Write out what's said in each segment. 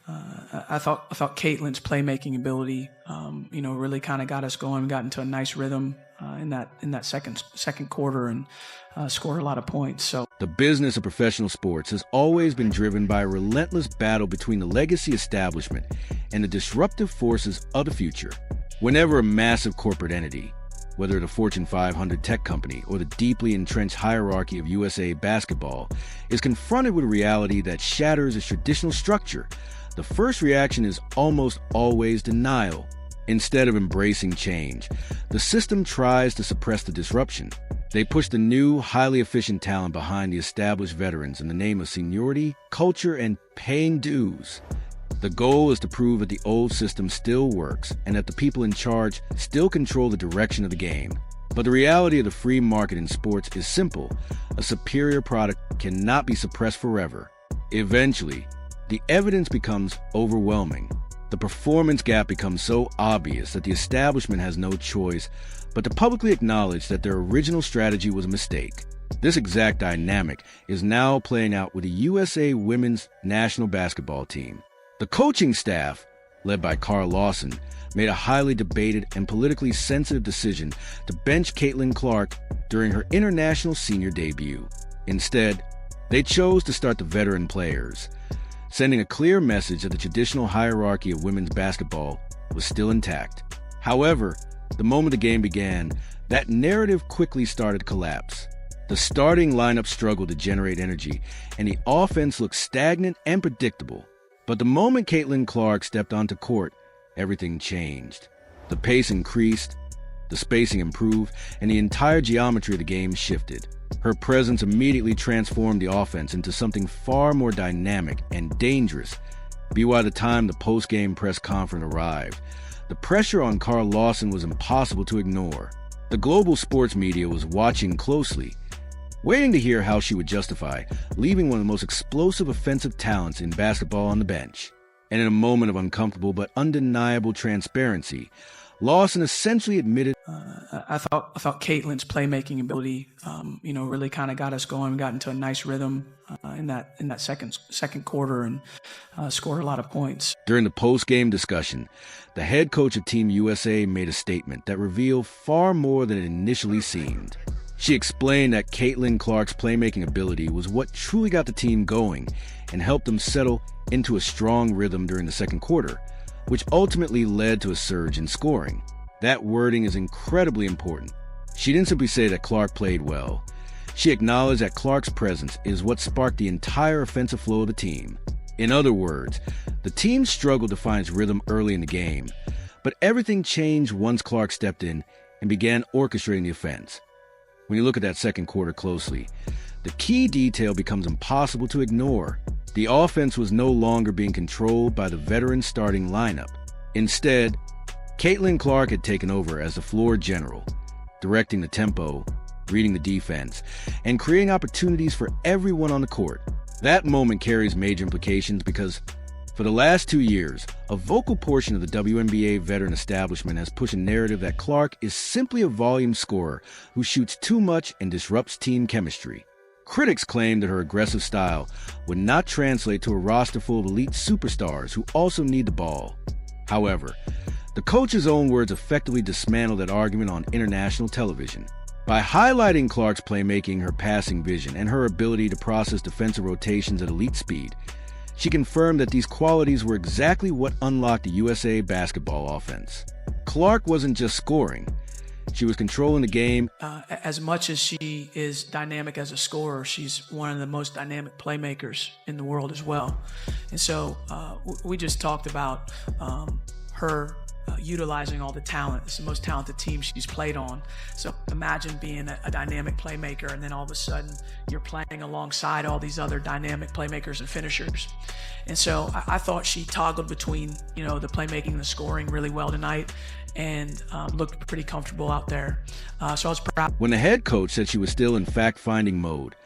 I thought Caitlin's playmaking ability, really kind of got us going. We got into a nice rhythm in that second quarter and scored a lot of points. So the business of professional sports has always been driven by a relentless battle between the legacy establishment and the disruptive forces of the future. Whenever a massive corporate entity, whether the Fortune 500 tech company or the deeply entrenched hierarchy of USA basketball, is confronted with a reality that shatters its traditional structure, the first reaction is almost always denial. Instead of embracing change, the system tries to suppress the disruption. They push the new, highly efficient talent behind the established veterans in the name of seniority, culture, and paying dues. The goal is to prove that the old system still works and that the people in charge still control the direction of the game. But the reality of the free market in sports is simple. A superior product cannot be suppressed forever. Eventually, the evidence becomes overwhelming. The performance gap becomes so obvious that the establishment has no choice but to publicly acknowledge that their original strategy was a mistake. This exact dynamic is now playing out with the USA women's national basketball team. The coaching staff, led by Kara Lawson, made a highly debated and politically sensitive decision to bench Caitlin Clark during her international senior debut. Instead, they chose to start the veteran players, sending a clear message that the traditional hierarchy of women's basketball was still intact. However, the moment the game began, that narrative quickly started to collapse. The starting lineup struggled to generate energy, and the offense looked stagnant and predictable. But the moment Caitlin Clark stepped onto court, everything changed. The pace increased, the spacing improved, and the entire geometry of the game shifted. Her presence immediately transformed the offense into something far more dynamic and dangerous. By the time the post-game press conference arrived, the pressure on Kara Lawson was impossible to ignore. The global sports media was watching closely, waiting to hear how she would justify leaving one of the most explosive offensive talents in basketball on the bench. And in a moment of uncomfortable but undeniable transparency, Lawson essentially admitted, I thought Caitlin's playmaking ability, really kind of got us going. We got into a nice rhythm in that second quarter and scored a lot of points. During the post-game discussion, the head coach of Team USA made a statement that revealed far more than it initially seemed. She explained that Caitlin Clark's playmaking ability was what truly got the team going and helped them settle into a strong rhythm during the second quarter, which ultimately led to a surge in scoring. That wording is incredibly important. She didn't simply say that Clark played well. She acknowledged that Clark's presence is what sparked the entire offensive flow of the team. In other words, the team struggled to find its rhythm early in the game, but everything changed once Clark stepped in and began orchestrating the offense. When you look at that second quarter closely, the key detail becomes impossible to ignore. The offense was no longer being controlled by the veteran starting lineup. Instead, Caitlin Clark had taken over as the floor general, directing the tempo, reading the defense, and creating opportunities for everyone on the court. That moment carries major implications because, for the last 2 years, a vocal portion of the WNBA veteran establishment has pushed a narrative that Clark is simply a volume scorer who shoots too much and disrupts team chemistry. Critics claim that her aggressive style would not translate to a roster full of elite superstars who also need the ball. However, the coach's own words effectively dismantled that argument on international television. By highlighting Clark's playmaking, her passing vision, and her ability to process defensive rotations at elite speed, she confirmed that these qualities were exactly what unlocked the USA basketball offense. Clark wasn't just scoring. She was controlling the game. As much as she is dynamic as a scorer, she's one of the most dynamic playmakers in the world as well. And so we just talked about her utilizing all the talent. It's the most talented team she's played on. So imagine being a dynamic playmaker, and then all of a sudden you're playing alongside all these other dynamic playmakers and finishers. And so I thought she toggled between, the playmaking and the scoring really well tonight, and looked pretty comfortable out there. So I was proud. When the head coach said she was still in fact-finding mode,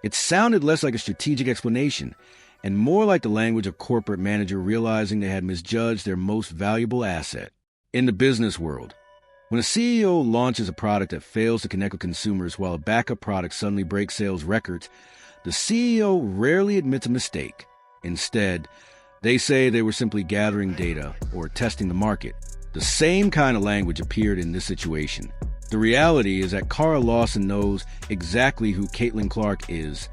it sounded less like a strategic explanation and more like the language of corporate manager realizing they had misjudged their most valuable asset. In the business world, when a CEO launches a product that fails to connect with consumers while a backup product suddenly breaks sales records, the CEO rarely admits a mistake. Instead, They say they were simply gathering data or testing the market. The same kind of language appeared in this situation. The reality is that Kara Lawson knows exactly who Caitlin Clark is,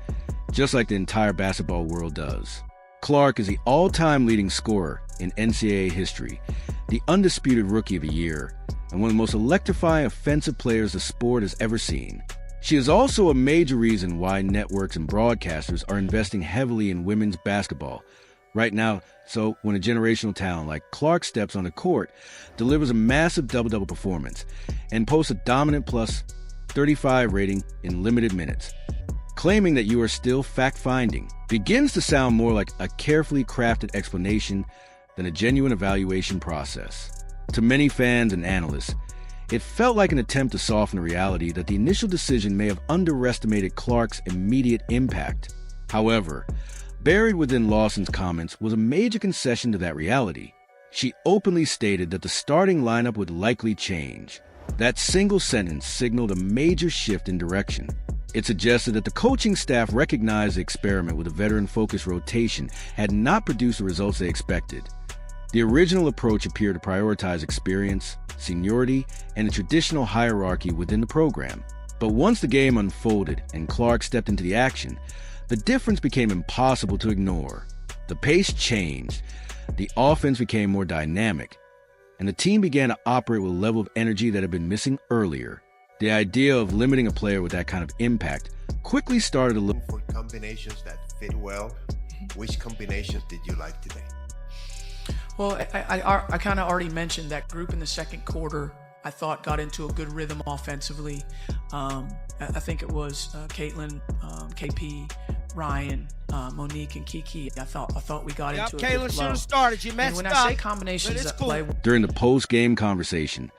just like the entire basketball world does. Clark is the all-time leading scorer in NCAA history, the undisputed Rookie of the Year, and one of the most electrifying offensive players the sport has ever seen. She is also a major reason why networks and broadcasters are investing heavily in women's basketball right now. So when a generational talent like Clark steps on the court, delivers a massive double-double performance, and posts a dominant plus 35 rating in limited minutes, claiming that you are still fact-finding begins to sound more like a carefully crafted explanation than a genuine evaluation process. To many fans and analysts, it felt like an attempt to soften the reality that the initial decision may have underestimated Clark's immediate impact. However, buried within Lawson's comments was a major concession to that reality. She openly stated that the starting lineup would likely change. That single sentence signaled a major shift in direction. It suggested that the coaching staff recognized the experiment with a veteran-focused rotation had not produced the results they expected. The original approach appeared to prioritize experience, seniority, and a traditional hierarchy within the program. But once the game unfolded and Clark stepped into the action, the difference became impossible to ignore. The pace changed, the offense became more dynamic, and the team began to operate with a level of energy that had been missing earlier. The idea of limiting a player with that kind of impact quickly started to look for combinations that fit well. Which combinations did you like today? Well, I kind of already mentioned that group in the second quarter. I thought got into a good rhythm offensively. I think it was Caitlin, KP, Ryan, Monique, and Kiki. I thought we got into a good flow. Caitlin should have started. You messed up. And when I say combinations that play. During the post-game conversation,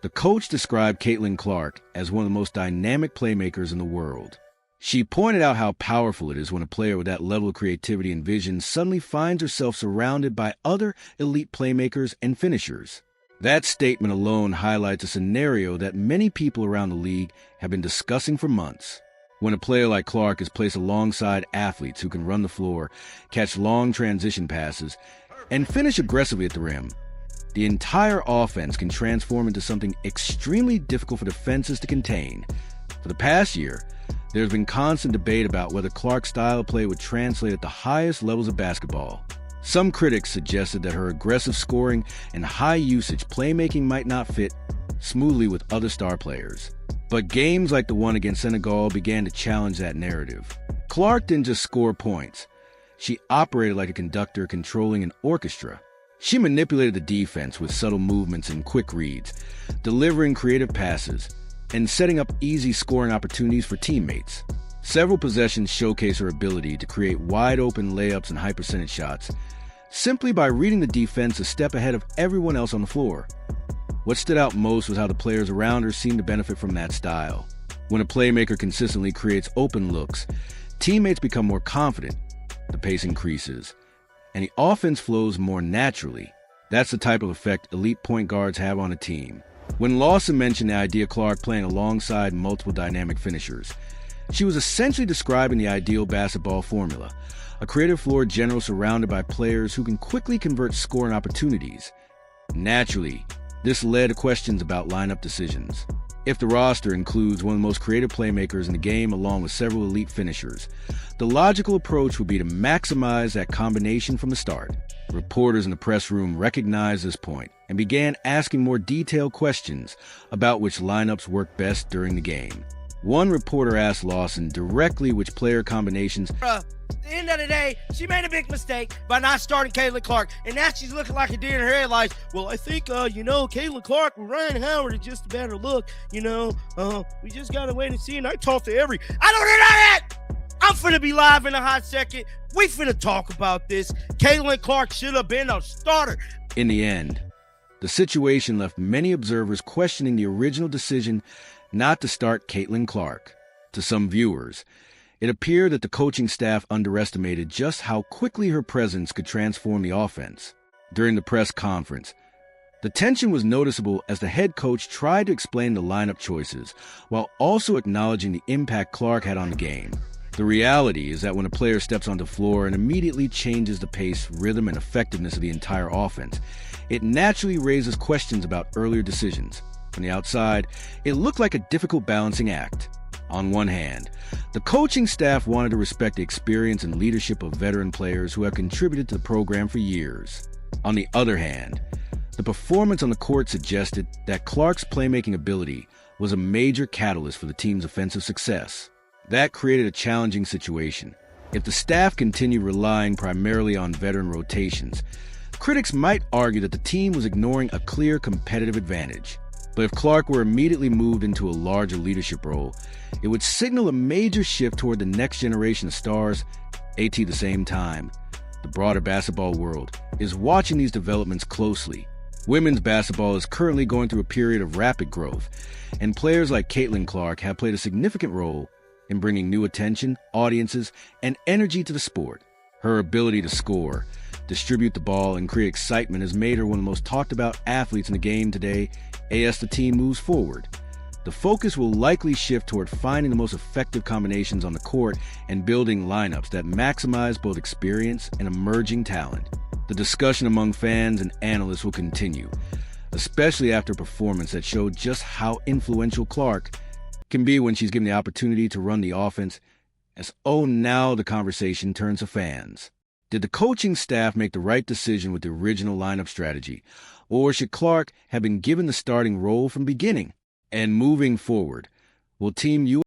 the coach described Caitlin Clark as one of the most dynamic playmakers in the world. She pointed out how powerful it is when a player with that level of creativity and vision suddenly finds herself surrounded by other elite playmakers and finishers. That statement alone highlights a scenario that many people around the league have been discussing for months. When a player like Clark is placed alongside athletes who can run the floor, catch long transition passes, and finish aggressively at the rim, the entire offense can transform into something extremely difficult for defenses to contain. For the past year, there's been constant debate about whether Clark's style of play would translate at the highest levels of basketball. Some critics suggested that her aggressive scoring and high-usage playmaking might not fit smoothly with other star players. But games like the one against Senegal began to challenge that narrative. Clark didn't just score points. She operated like a conductor controlling an orchestra. She manipulated the defense with subtle movements and quick reads, delivering creative passes, and setting up easy scoring opportunities for teammates. Several possessions showcase her ability to create wide-open layups and high-percentage shots, simply by reading the defense a step ahead of everyone else on the floor. What stood out most was how the players around her seemed to benefit from that style. When a playmaker consistently creates open looks, teammates become more confident, the pace increases, and the offense flows more naturally. That's the type of effect elite point guards have on a team. When Lawson mentioned the idea of Clark playing alongside multiple dynamic finishers, she was essentially describing the ideal basketball formula, a creative floor general surrounded by players who can quickly convert scoring opportunities. Naturally, this led to questions about lineup decisions. If the roster includes one of the most creative playmakers in the game along with several elite finishers, the logical approach would be to maximize that combination from the start. Reporters in the press room recognized this point and began asking more detailed questions about which lineups worked best during the game. One reporter asked Lawson directly which player combinations. At the end of the day, she made a big mistake by not starting Caitlin Clark, and now she's looking like a deer in her headlights. Well, I think, Caitlin Clark and Ryan Howard are just a better look. We just got to wait and see, and I talked to every. I don't hear that! I'm finna be live in a hot second. We finna talk about this. Caitlin Clark should have been a starter. In the end, the situation left many observers questioning the original decision not to start Caitlin Clark. To some viewers, it appeared that the coaching staff underestimated just how quickly her presence could transform the offense. During the press conference, the tension was noticeable as the head coach tried to explain the lineup choices while also acknowledging the impact Clark had on the game. The reality is that when a player steps onto the floor and immediately changes the pace, rhythm, and effectiveness of the entire offense, it naturally raises questions about earlier decisions. From the outside, it looked like a difficult balancing act. On one hand, the coaching staff wanted to respect the experience and leadership of veteran players who have contributed to the program for years. On the other hand, the performance on the court suggested that Clark's playmaking ability was a major catalyst for the team's offensive success. That created a challenging situation. If the staff continued relying primarily on veteran rotations, critics might argue that the team was ignoring a clear competitive advantage. But if Clark were immediately moved into a larger leadership role, it would signal a major shift toward the next generation of stars. At the same time, the broader basketball world is watching these developments closely. Women's basketball is currently going through a period of rapid growth, and players like Caitlin Clark have played a significant role in bringing new attention, audiences, and energy to the sport. Her ability to score, distribute the ball, and create excitement has made her one of the most talked about athletes in the game today. As the team moves forward, the focus will likely shift toward finding the most effective combinations on the court and building lineups that maximize both experience and emerging talent. The discussion among fans and analysts will continue, especially after a performance that showed just how influential Clark can be when she's given the opportunity to run the offense. Now the conversation turns to fans. Did the coaching staff make the right decision with the original lineup strategy, or should Clark have been given the starting role from the beginning? And moving forward, will Team